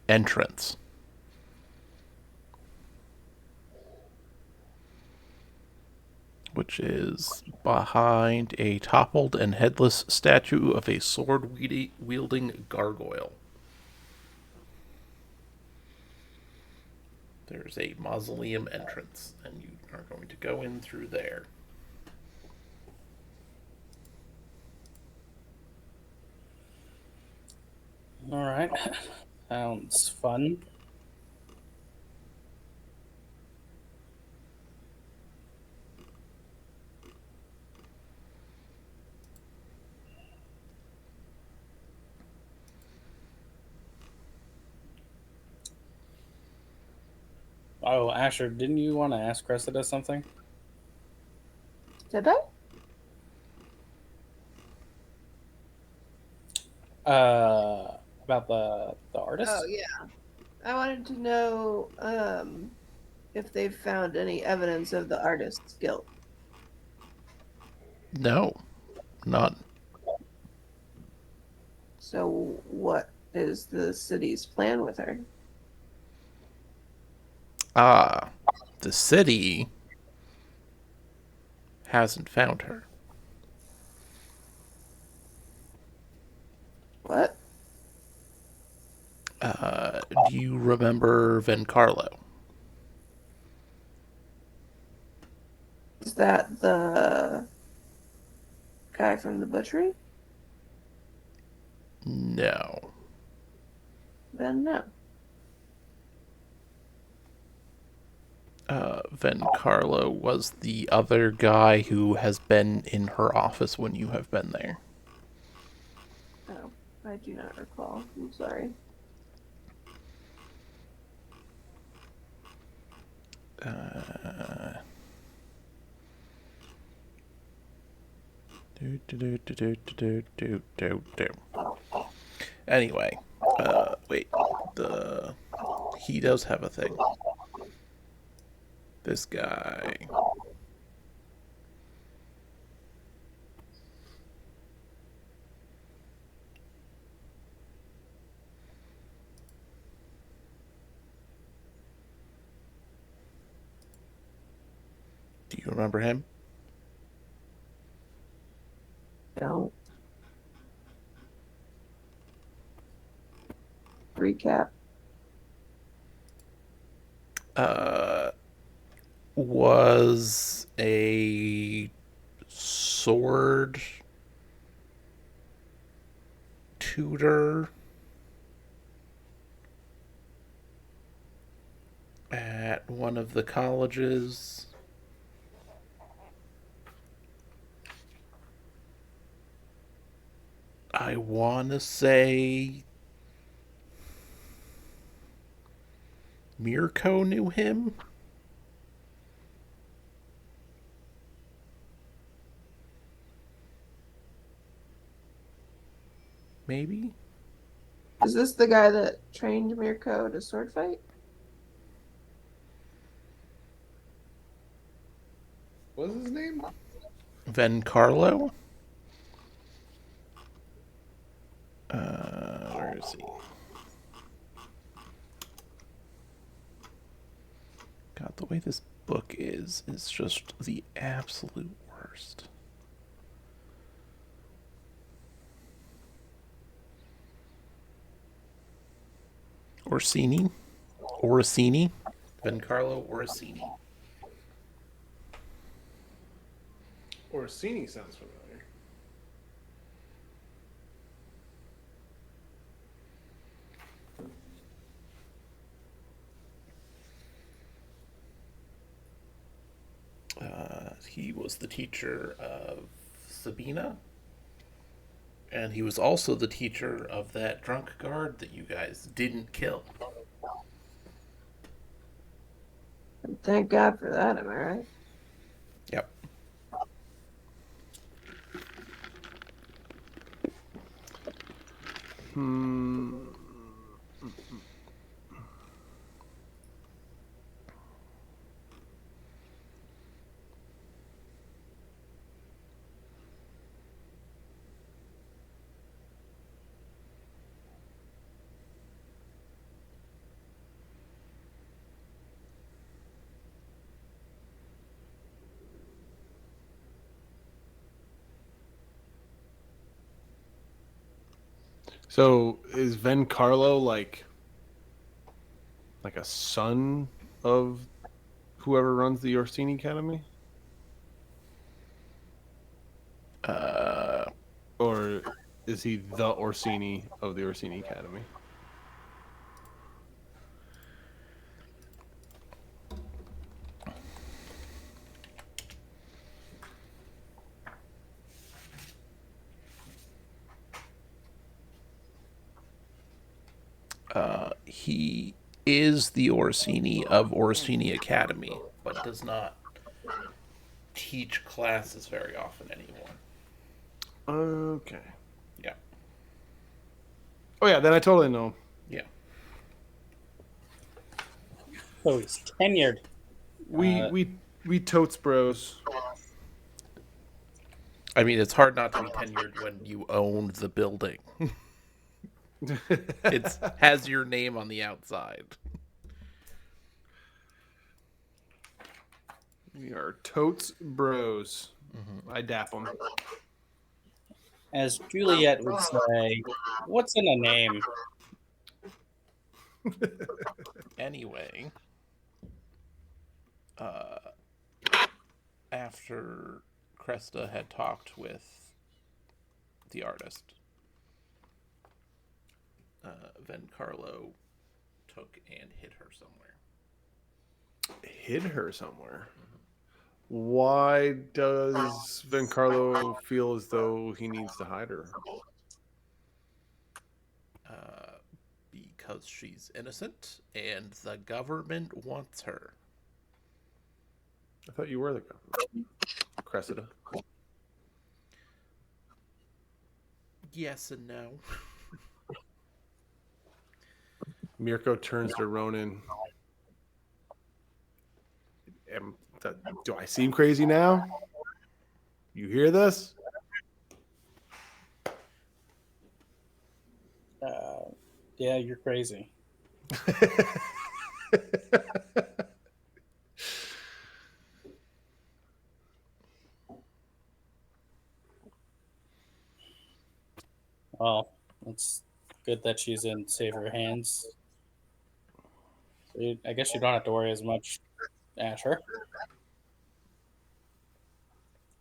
entrance. Which is behind a toppled and headless statue of a sword-wielding gargoyle. There's a mausoleum entrance, and you are going to go in through there. All right. Sounds fun. Oh, Asher, didn't you want to ask Cressida something? Did I? About the artist? Oh yeah. I wanted to know if they've found any evidence of the artist's guilt. No, none. So what is the city's plan with her? Ah, the city hasn't found her. What? Do you remember Vencarlo? Is that the guy from the butchery? No. Then no. Vencarlo was the other guy who has been in her office when you have been there. Oh, I do not recall. I'm sorry. Anyway, wait. The he does have a thing. This guy. Do you remember him? Don't recap. Was a sword tutor at one of the colleges. I want to say Mirko knew him. Maybe? Is this the guy that trained Mirko to sword fight? What's his name? Vencarlo? Where is he? God, the way this book is just the absolute worst. Orsini? Orsini? Vencarlo Orsini. Orsini sounds familiar. He was the teacher of Sabina, and he was also the teacher of that drunk guard that you guys didn't kill. And thank God for that, am I right? Yep. Hmm. So is Vencarlo like a son of whoever runs the Orsini Academy? Uh, Or is he the Orsini of the Orsini Academy? he is the Orsini of Orsini Academy, but does not teach classes very often anymore. Okay. Yeah. Oh yeah, then I totally know. Yeah. So he's tenured. We totes bros. I mean, it's hard not to be tenured when you own the building. It has your name on the outside. We are totes bros. I dap them. As Juliet would say, what's in a name? Anyway, after Cresta had talked with the artist, Vencarlo took and hid her somewhere. Hid her somewhere. Why does Vencarlo feel as though he needs to hide her? Because she's innocent and the government wants her. I thought you were the government. Cressida. Yes and no. Mirko turns to Ronan. Do I seem crazy now? You hear this? Yeah, you're crazy. Well, it's good that she's in safer hands. So I guess you don't have to worry as much, Asher.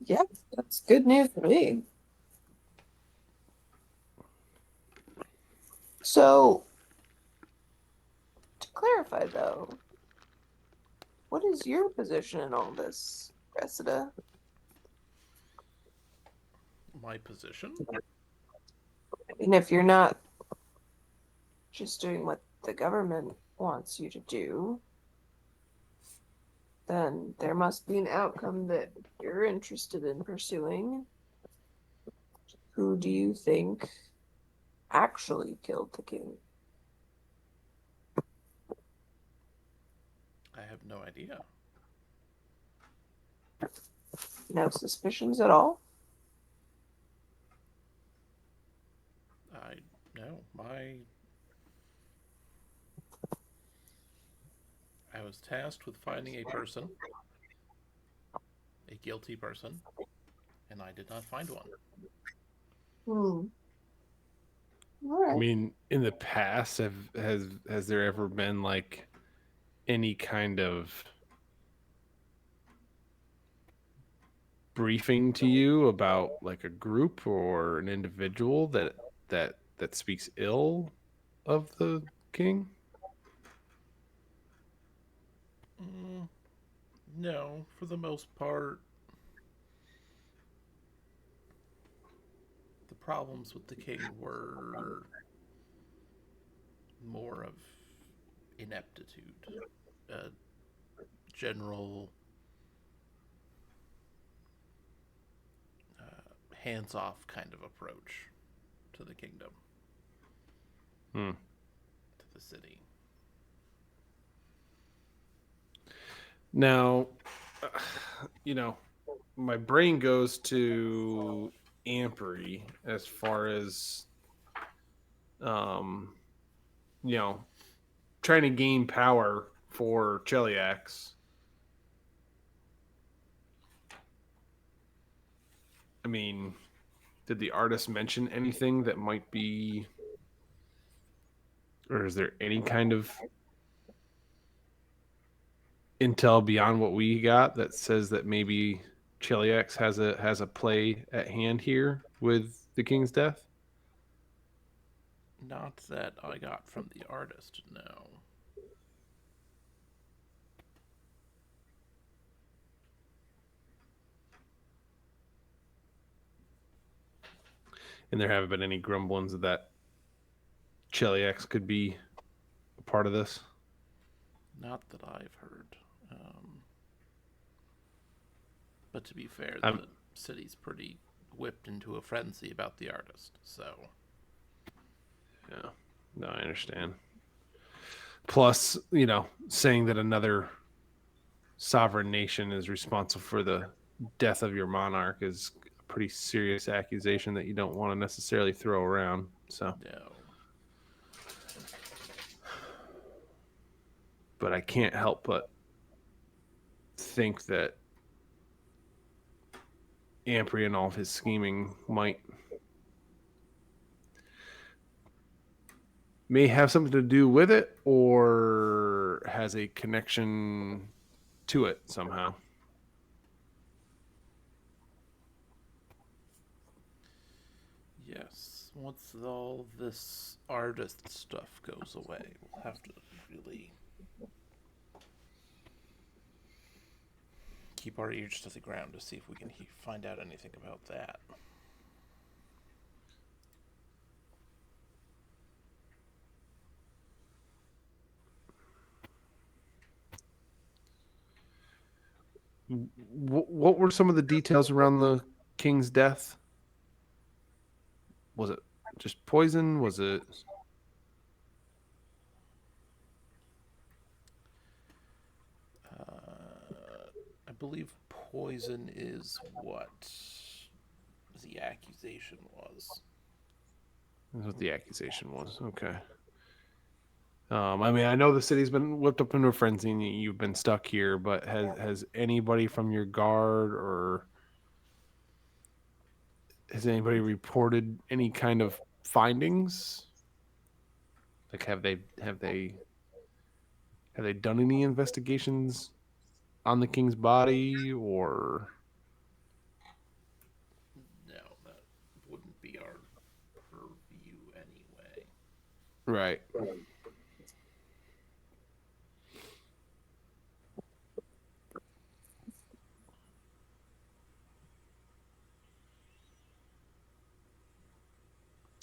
Yep, that's good news for me. So, to clarify though, what is your position in all this, Cressida? My position? I mean, if you're not just doing what the government wants you to do, then there must be an outcome that you're interested in pursuing. Who do you think actually killed the king? I have no idea. No suspicions at all? I was tasked with finding a person, a guilty person, and I did not find one. All I right. mean, in the past, has there ever been like any kind of briefing to you about like a group or an individual that speaks ill of the king? No, for the most part, the problems with the king were more of ineptitude, a general hands-off kind of approach to the kingdom, to the city. Now, you know, my brain goes to Ampery as far as, um, you know, trying to gain power for Cheliax. I mean, did the artist mention anything that might be, or is there any kind of intel beyond what we got that says that maybe Cheliax has a play at hand here with the king's death? Not that I got from the artist, no. And there haven't been any grumblings that Cheliax could be a part of this? Not that I've heard. But to be fair, I'm- the city's pretty whipped into a frenzy about the artist, so. Yeah, no, I understand. Plus, saying that another sovereign nation is responsible for the death of your monarch is a pretty serious accusation that you don't want to necessarily throw around. So, No. but I can't help but think that Ampri and all of his scheming may have something to do with it or has a connection to it somehow. Yes. Once all this artist stuff goes away, we'll have to really keep our ears to the ground to see if we can find out anything about that. What were some of the details around the king's death? Was it just poison? Was it? I believe poison is what the accusation was. That's what the accusation was. Okay. I mean, I know the city's been whipped up into a frenzy and you've been stuck here, but has anybody from your guard or has anybody reported any kind of findings? Like, have they done any investigations on the king's body or? No, that wouldn't be our purview anyway. Right.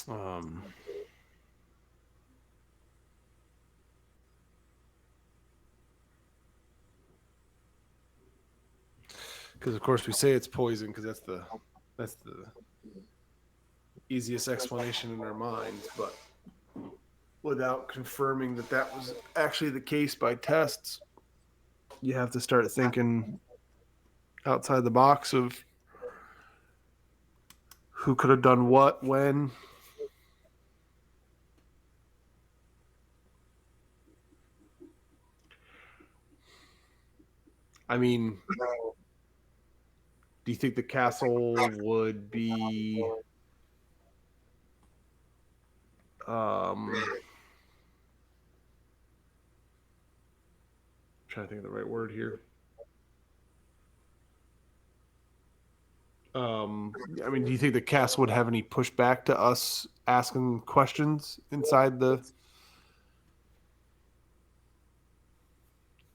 Um, because of course we say it's poison because that's the easiest explanation in our minds, but without confirming that that was actually the case by tests, you have to start thinking outside the box of who could have done what when. I mean, do you think the castle would be trying to think of the right word here. I mean, do you think the castle would have any pushback to us asking questions inside to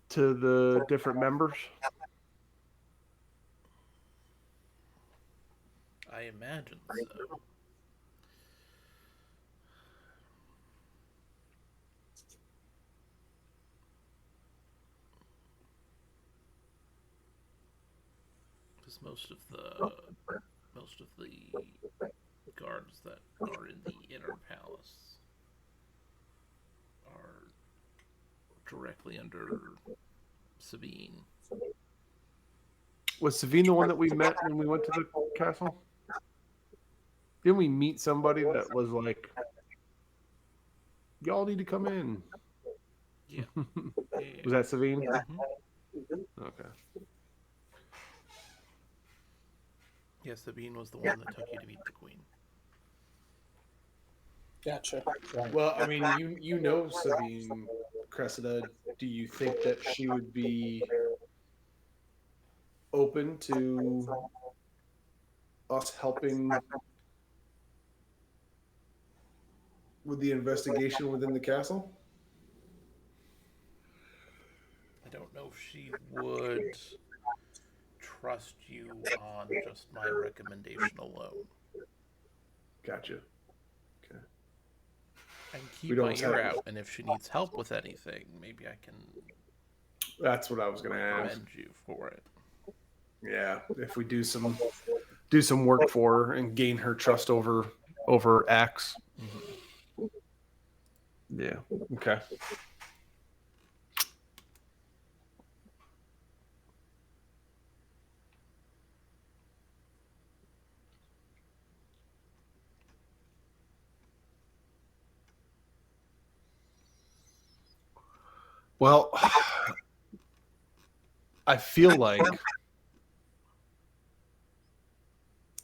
the different members? I imagine so. Because most of the guards that are in the inner palace are directly under Sabine. Was Savine the one that we met when we went to the castle? Didn't we meet somebody that was like, y'all need to come in? Yeah. Was that Savine? Mm-hmm. Okay. Yeah, Sabine was the one that took you to meet the queen. Gotcha. Right. Well, I mean, you know Sabine, Cressida. Do you think that she would be open to us helping with the investigation within the castle? I don't know if she would trust you on just my recommendation alone. Gotcha. Okay. I can We keep don't my ear have- out, and if she needs help with anything, maybe I can That's what I was gonna ask. Commend you for it. Yeah, if we do some work for her and gain her trust over X. Mm-hmm. Yeah. Okay. Well, I feel like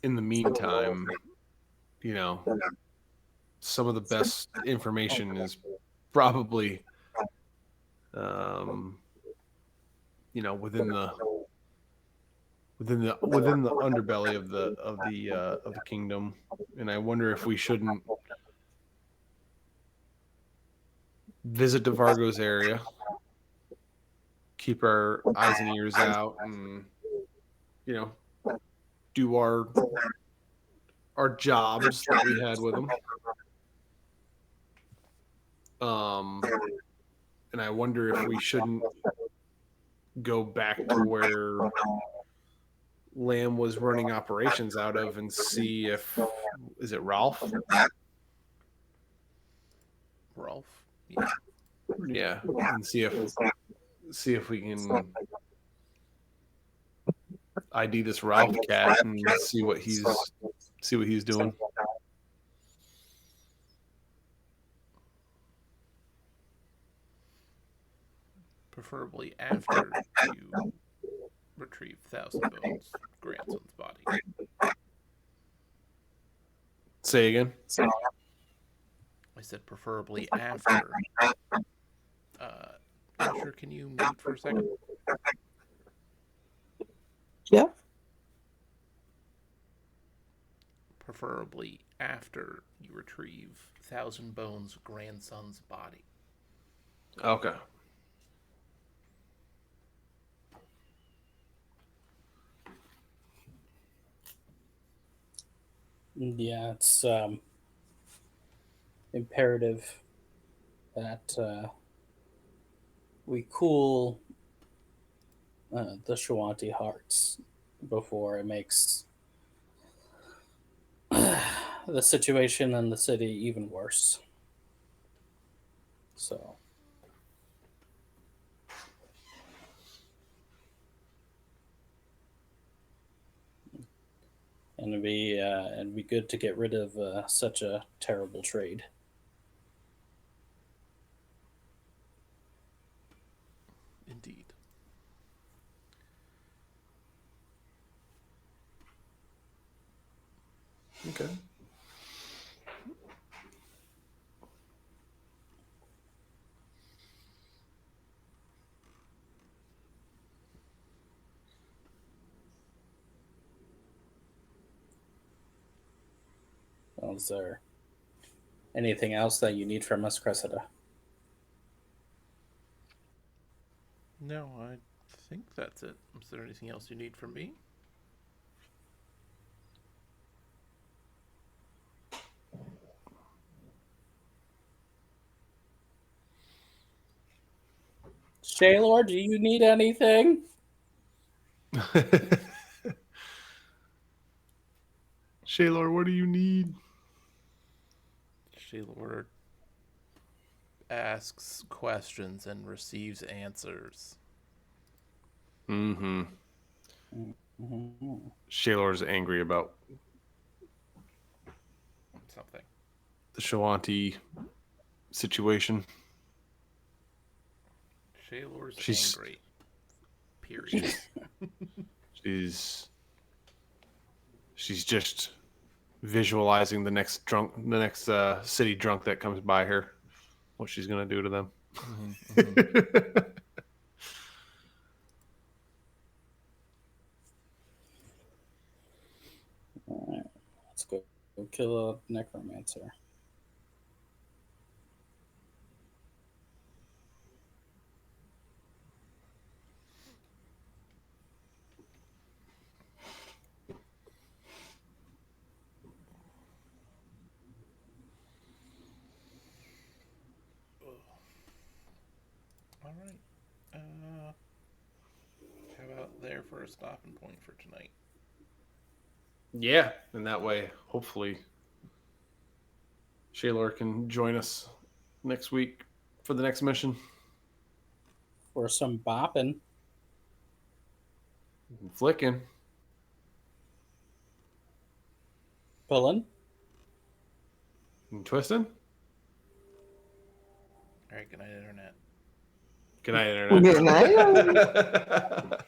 in the meantime, you know, some of the best information is probably, um, within the underbelly of the kingdom, and I wonder if we shouldn't visit DeVargo's area, keep our eyes and ears out, and do our jobs that we had with him. And I wonder if we shouldn't go back to where Lamb was running operations out of and see if is it Ralph? Rolf. Yeah. Yeah, and see if we can ID this Ralph cat and see what he's doing. Preferably after you retrieve Thousand Bones' grandson's body. Say again. I said preferably after. Asher, can you mute for a second? Yeah. Preferably after you retrieve Thousand Bones' grandson's body. Okay. Yeah, it's imperative that we cool the Shawanti hearts before it makes the situation in the city even worse. So, and it'd be good to get rid of such a terrible trade. Indeed. Okay. Well, is there anything else that you need from us, Cressida? No, I think that's it. Is there anything else you need from me? Shaylor, do you need anything? Shaylor, what do you need? Shaylor asks questions and receives answers. Mm-hmm. Mm-hmm. Shaylor's angry about Something. the Shawanti situation. Shaylor's She's- angry. Period. She's just visualizing the next city drunk that comes by her, what she's gonna do to them. All right, let's go kill a necromancer. All right. How about there for a stopping point for tonight? Yeah, and that way, hopefully, Shaylor can join us next week for the next mission. For some bopping. Flicking. Pulling. And twisting. All right, good night, internet. Good night, Good Internet. night.